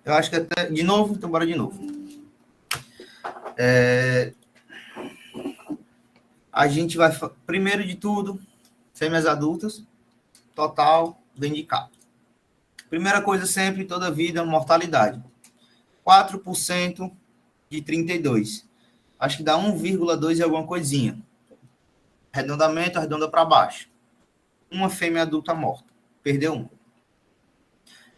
Eu acho que até... De novo? Então, bora de novo. A gente vai... Primeiro de tudo, fêmeas adultas, total, vem de cá. Primeira coisa sempre, toda vida, mortalidade. 4% de 32. Acho que dá 1,2 e alguma coisinha. Arredondamento, arredonda para baixo. Uma fêmea adulta morta. Perdeu uma.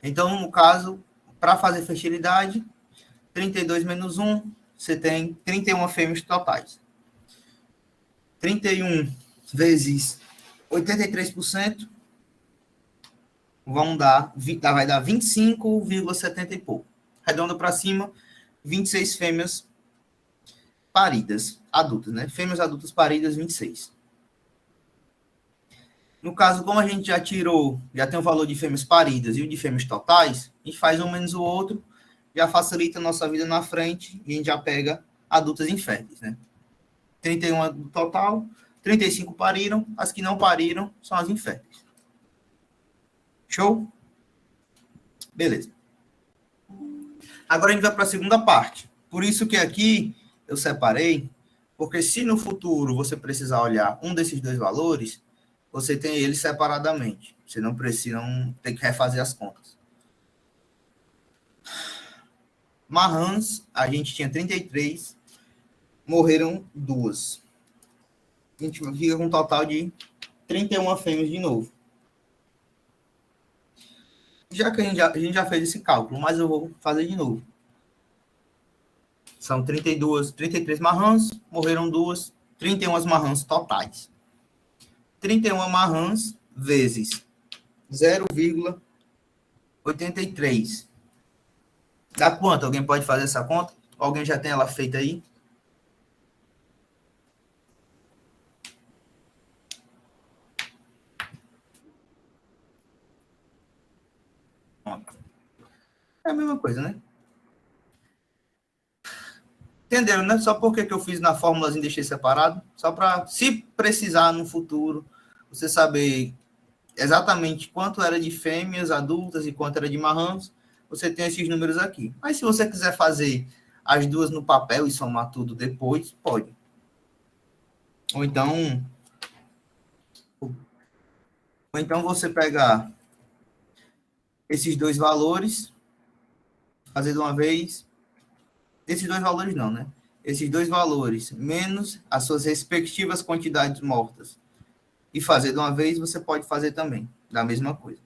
Então, no caso, para fazer fertilidade, 32 menos 1, você tem 31 fêmeas totais. 31 vezes 83% vai dar 25,70 e pouco. Redonda para cima, 26 fêmeas paridas, adultas, né? Fêmeas adultas paridas, 26. No caso, como a gente já tirou, já tem o valor de fêmeas paridas e o de fêmeas totais, a gente faz um menos o outro, já facilita a nossa vida na frente e a gente já pega adultas inférteis, né? 31 do total, 35 pariram, as que não pariram são as inférteis. Show? Beleza. Agora a gente vai para a segunda parte. Por isso que aqui eu separei, porque se no futuro você precisar olhar um desses dois valores, você tem eles separadamente. Você não precisa ter que refazer as contas. Marrãs, a gente tinha 33, morreram 2. A gente fica com um total de 31 fêmeas de novo. Já que a gente já fez esse cálculo, mas eu vou fazer de novo. São 33 marrãs, morreram 2, 31 marrãs totais. 31 marrãs vezes 0,83. Dá quanto? Alguém pode fazer essa conta? Alguém já tem ela feita aí? É a mesma coisa, né? Entenderam, né? Só porque que eu fiz na fórmula e deixei separado? Só para, se precisar no futuro, você saber exatamente quanto era de fêmeas adultas e quanto era de marrãs, você tem esses números aqui. Mas se você quiser fazer as duas no papel e somar tudo depois, pode. Ou então você pegar esses dois valores, fazer de uma vez. Esses dois valores não, né? Esses dois valores menos as suas respectivas quantidades mortas e fazer de uma vez, você pode fazer também, da mesma coisa.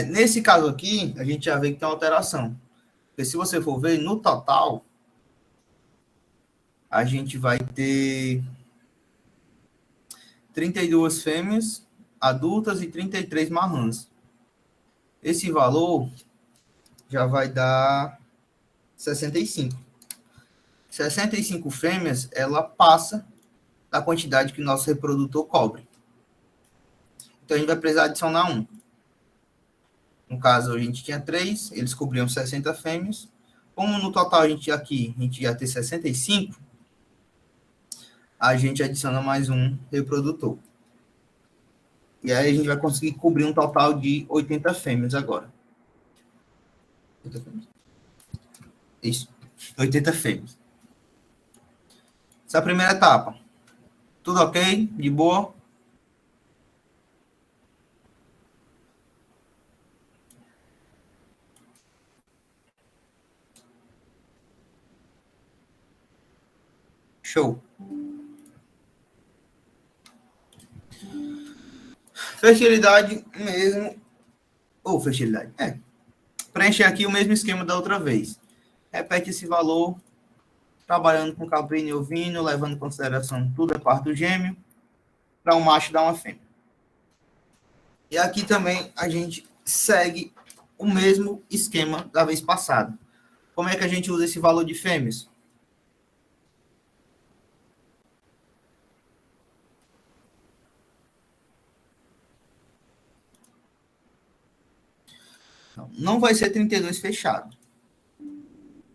Nesse caso aqui, a gente já vê que tem uma alteração. Porque se você for ver, no total, a gente vai ter 32 fêmeas adultas e 33 marrãs. Esse valor já vai dar 65. 65 fêmeas, ela passa da quantidade que o nosso reprodutor cobre. Então, a gente vai precisar adicionar 1. No caso, a gente tinha 3, eles cobriam 60 fêmeas. Como no total a gente ia ter 65, a gente adiciona mais um reprodutor. E aí a gente vai conseguir cobrir um total de 80 fêmeas agora. 80 fêmeas? Isso, 80 fêmeas. Essa é a primeira etapa. Tudo ok? De boa? Show. Fertilidade mesmo. Fertilidade. Preencher aqui o mesmo esquema da outra vez. Repete esse valor, trabalhando com caprino e ovino, levando em consideração tudo é parto gêmeo, para um macho dar uma fêmea. E aqui também a gente segue o mesmo esquema da vez passada. Como é que a gente usa esse valor de fêmeas? Não vai ser 32 fechado.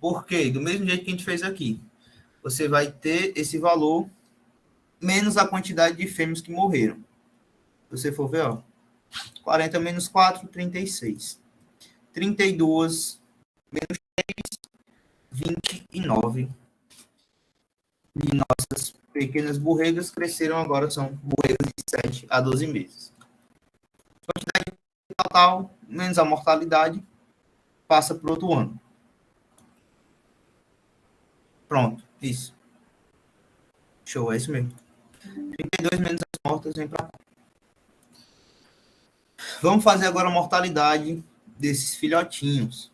Por quê? Do mesmo jeito que a gente fez aqui. Você vai ter esse valor menos a quantidade de fêmeas que morreram. Se você for ver, 40 menos 4, 36. 32 menos 3, 29. E nossas pequenas borregas cresceram agora, são borregas de 7 a 12 meses. Quantidade total, menos a mortalidade, passa para o outro ano. Pronto, isso. Show, é isso mesmo. 32 menos as mortas, vem para cá. Vamos fazer agora a mortalidade desses filhotinhos.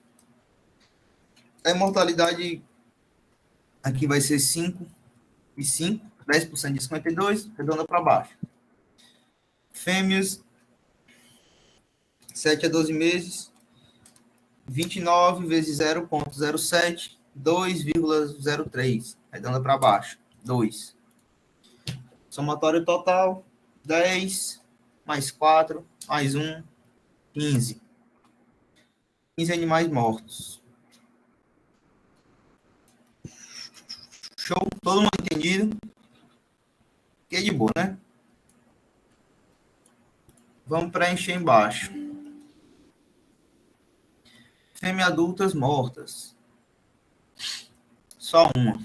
A mortalidade aqui vai ser 5 e 5, 10% de 52, redonda para baixo. Fêmeas, 7 a 12 meses, 29 vezes 0,07, 2,03, redonda para baixo, 2. Somatório total, 10, mais 4, mais 1, 15. 15 animais mortos. Show? Todo mundo entendido? Que é de boa, né? Vamos preencher embaixo. Fêmeas adultas mortas. Só uma.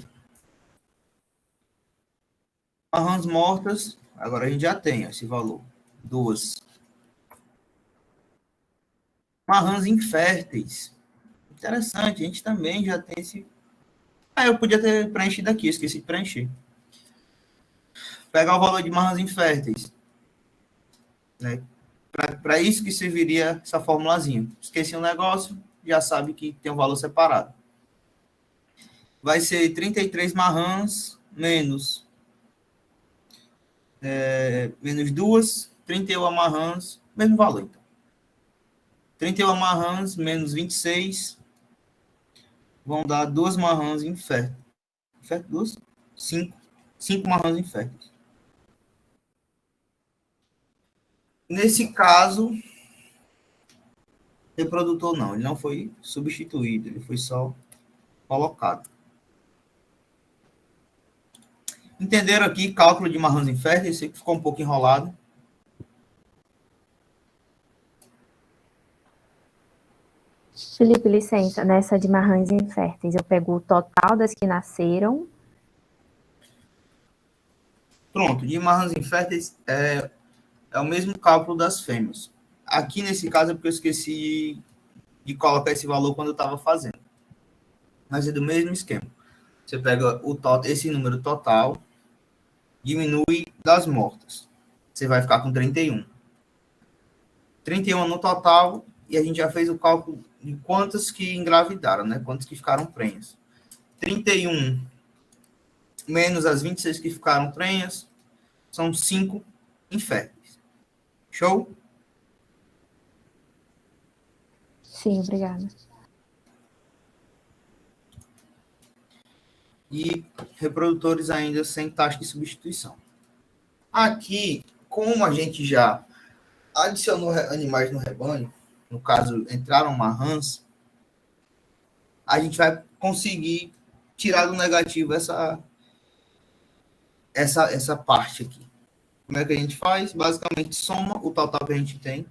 Marrãs mortas, agora a gente já tem esse valor. 2. Marrãs inférteis. Interessante, a gente também já tem esse... eu podia ter preenchido aqui, esqueci de preencher. Pegar o valor de marrons inférteis. Né? Para isso que serviria essa formulazinha. Esqueci um negócio, já sabe que tem um valor separado. Vai ser 33 marrãs menos menos 2, 31 marrãs, mesmo valor. Então. 31 marrãs menos 26 vão dar 2 marrãs inférteis. Duas? 5 marrãs inférteis. Nesse caso, reprodutor não, ele não foi substituído, ele foi só colocado. Entenderam aqui cálculo de marrãs inférteis? Sei que ficou um pouco enrolado. Felipe, licença, nessa de marrãs inférteis, eu pego o total das que nasceram. Pronto, de marrãs inférteis é o mesmo cálculo das fêmeas. Aqui nesse caso é porque eu esqueci de colocar esse valor quando eu estava fazendo. Mas é do mesmo esquema. Você pega esse número total, diminui das mortas. Você vai ficar com 31. 31 no total, e a gente já fez o cálculo de quantas que engravidaram, né? Quantas que ficaram prenhas. 31 menos as 26 que ficaram prenhas, são 5 inférteis. Show? Sim, obrigada. E reprodutores ainda sem taxa de substituição. Aqui, como a gente já adicionou animais no rebanho, no caso, entraram marrãs, a gente vai conseguir tirar do negativo essa parte aqui. Como é que a gente faz? Basicamente, soma o total que a gente tem.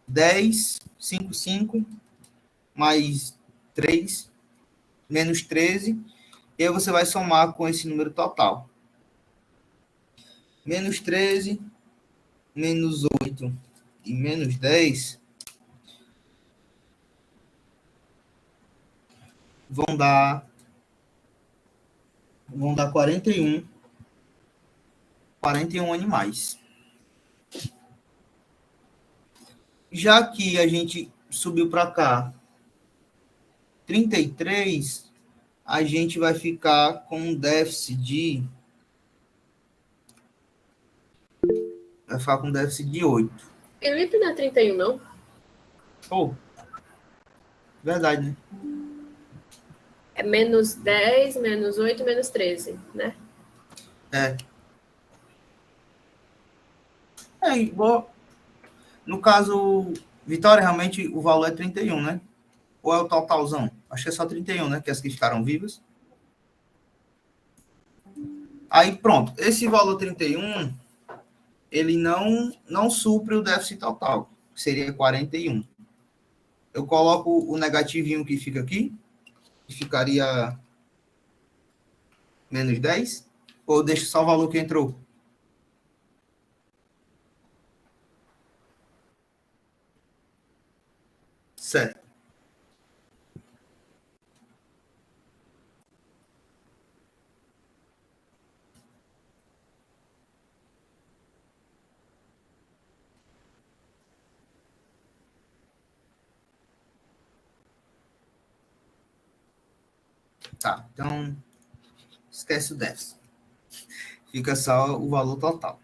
10, 5, 5, mais 3, menos 13, e aí você vai somar com esse número total. Menos 13, menos 8 e menos 10 vão dar 41 animais. Já que a gente subiu para cá 33, a gente vai ficar com um déficit de... Vai ficar com um déficit de 8. Felipe não é 31, não? Oh, verdade, né? É menos 10, menos 8, menos 13, né? Igual... No caso, Vitória, realmente o valor é 31, né? Ou é o totalzão? Acho que é só 31, né? Que as que ficaram vivas. Aí, pronto. Esse valor 31, ele não supre o déficit total, que seria 41. Eu coloco o negativinho que fica aqui, que ficaria menos 10, ou eu deixo só o valor que entrou? Certo. Tá, então esquece o déficit. Fica só o valor total.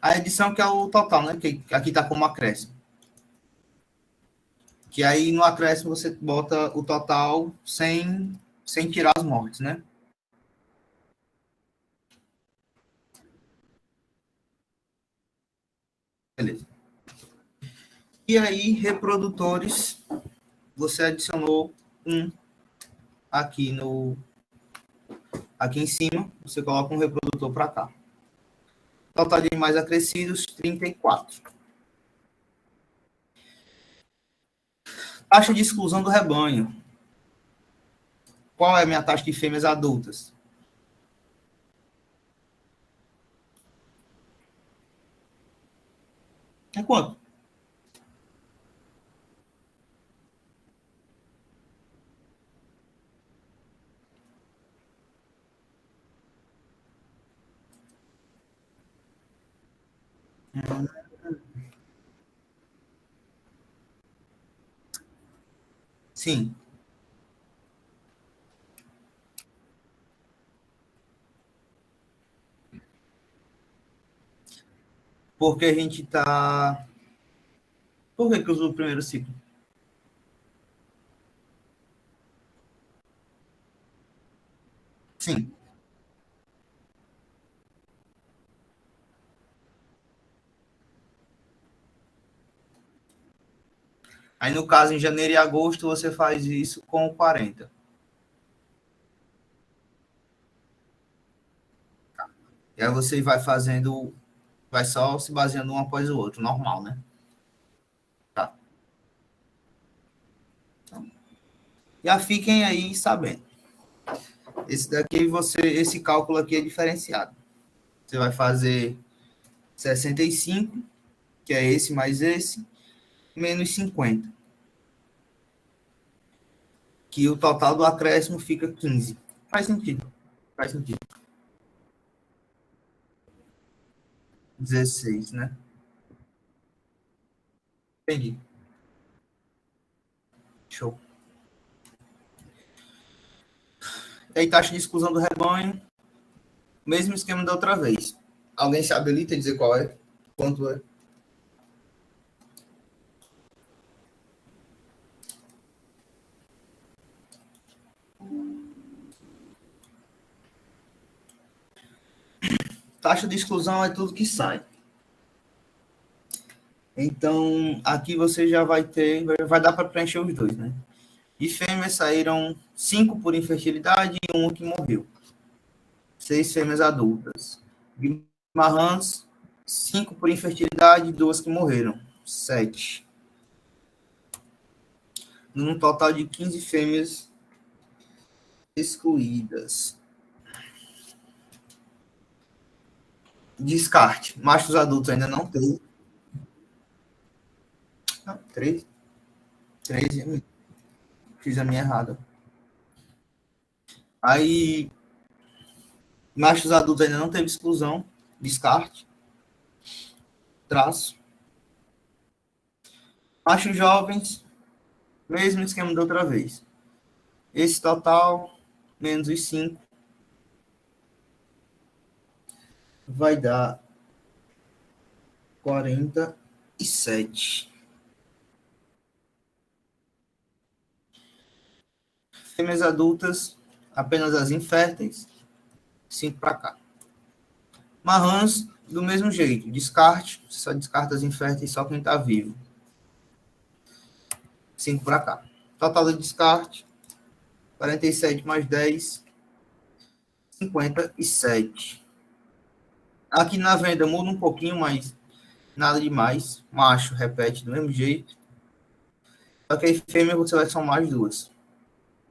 A edição que é o total, né? Que aqui está como acréscimo. Que aí no acréscimo você bota o total sem tirar as mortes, né? Beleza. E aí, reprodutores, você adicionou um aqui em cima, você coloca um reprodutor para cá. Total de animais acrescidos, 34. Taxa de exclusão do rebanho. Qual é a minha taxa de fêmeas adultas? É quanto? Sim. Porque a gente está... Por que usou o primeiro ciclo? Sim. Aí, no caso, em janeiro e agosto, você faz isso com 40. E aí você vai fazendo, vai só se baseando um após o outro, normal, né? Tá. Já fiquem aí sabendo. Esse cálculo aqui é diferenciado. Você vai fazer 65, que é esse mais esse, menos 50. Que o total do acréscimo fica 15. Faz sentido. Faz sentido. 16, né? Entendi. Show. E aí, taxa de exclusão do rebanho, mesmo esquema da outra vez. Alguém se habilita a dizer qual é? Quanto é? Taxa de exclusão é tudo que sai. Então, aqui você já vai ter, vai dar para preencher os dois, né? De fêmeas saíram 5 por infertilidade e 1 que morreu. 6 fêmeas adultas. De marrãs, 5 por infertilidade e 2 que morreram. 7. Num total de 15 fêmeas excluídas. Descarte. Machos adultos ainda não tem. Não, 3. 3, fiz a minha errada. Aí, machos adultos ainda não teve exclusão. Descarte. Traço. Machos jovens, mesmo esquema da outra vez. Esse total, menos os 5, vai dar 47. Fêmeas adultas, apenas as inférteis, 5 para cá. Marrãs, do mesmo jeito, descarte, você só descarta as inférteis, só quem está vivo. 5 para cá. Total de descarte, 47 mais 10, 57. Aqui na venda muda um pouquinho, mas nada demais. Macho repete do mesmo jeito. Só que aí fêmea você vai somar as duas.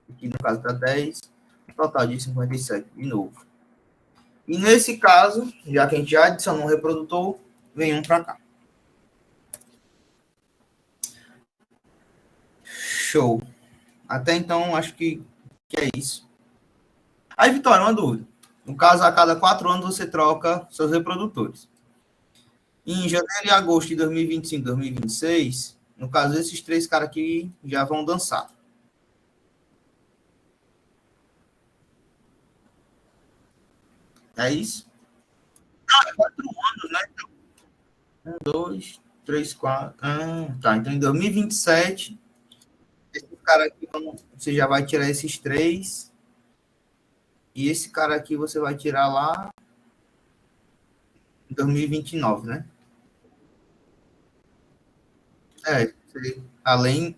Aqui no caso dá 10, total de 57 de novo. E nesse caso, já que a gente já adicionou um reprodutor, vem um para cá. Show. Até então, acho que é isso. Aí, Vitória, uma dúvida. No caso, a cada 4 anos você troca seus reprodutores. Em janeiro e agosto de 2025 e 2026, no caso, esses 3 caras aqui já vão dançar. É isso? Ah, 4 anos, né? 1, 2, 3, 4. Tá. Então, em 2027, esse cara aqui, você já vai tirar esses 3. E esse cara aqui você vai tirar lá em 2029, né? Além...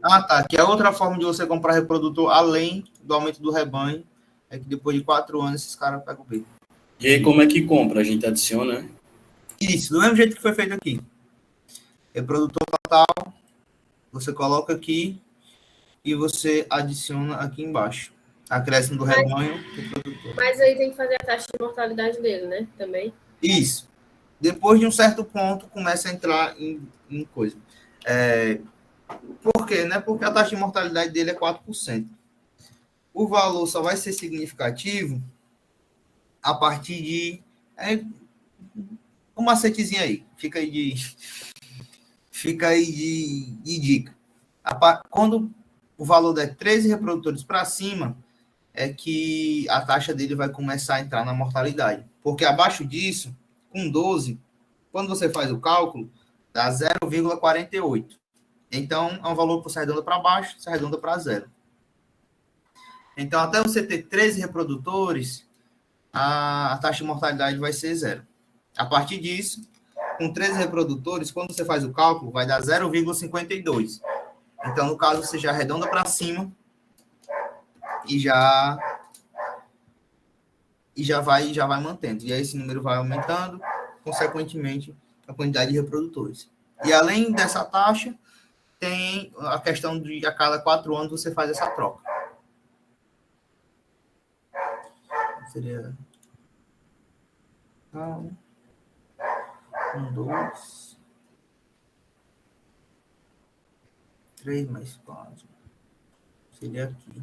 Ah, tá. Que é outra forma de você comprar reprodutor, além do aumento do rebanho, é que depois de 4 anos esses caras pegam o B. E aí, como é que compra? A gente adiciona, né? Isso, do mesmo jeito que foi feito aqui. Reprodutor total, você coloca aqui e você adiciona aqui embaixo. Acréscimo do rebanho, reprodutor. Mas aí tem que fazer a taxa de mortalidade dele, né? Também. Isso. depois de um certo ponto, começa a entrar em coisa. Por quê? Né? Porque a taxa de mortalidade dele é 4%. O valor só vai ser significativo a partir de... um macetezinho aí. Fica aí de dica. Quando o valor der 13 reprodutores para cima, é que a taxa dele vai começar a entrar na mortalidade. Porque abaixo disso, com 12, quando você faz o cálculo, dá 0,48. Então, é um valor que você arredonda para baixo, você arredonda para zero. Então, até você ter 13 reprodutores, a taxa de mortalidade vai ser zero. A partir disso, com 13 reprodutores, quando você faz o cálculo, vai dar 0,52. Então, no caso, você já arredonda para cima e já vai mantendo. E aí esse número vai aumentando, consequentemente, a quantidade de reprodutores. E além dessa taxa, tem a questão de a cada 4 anos você faz essa troca. Seria 1, 2, 3 mais 4. Seria aqui.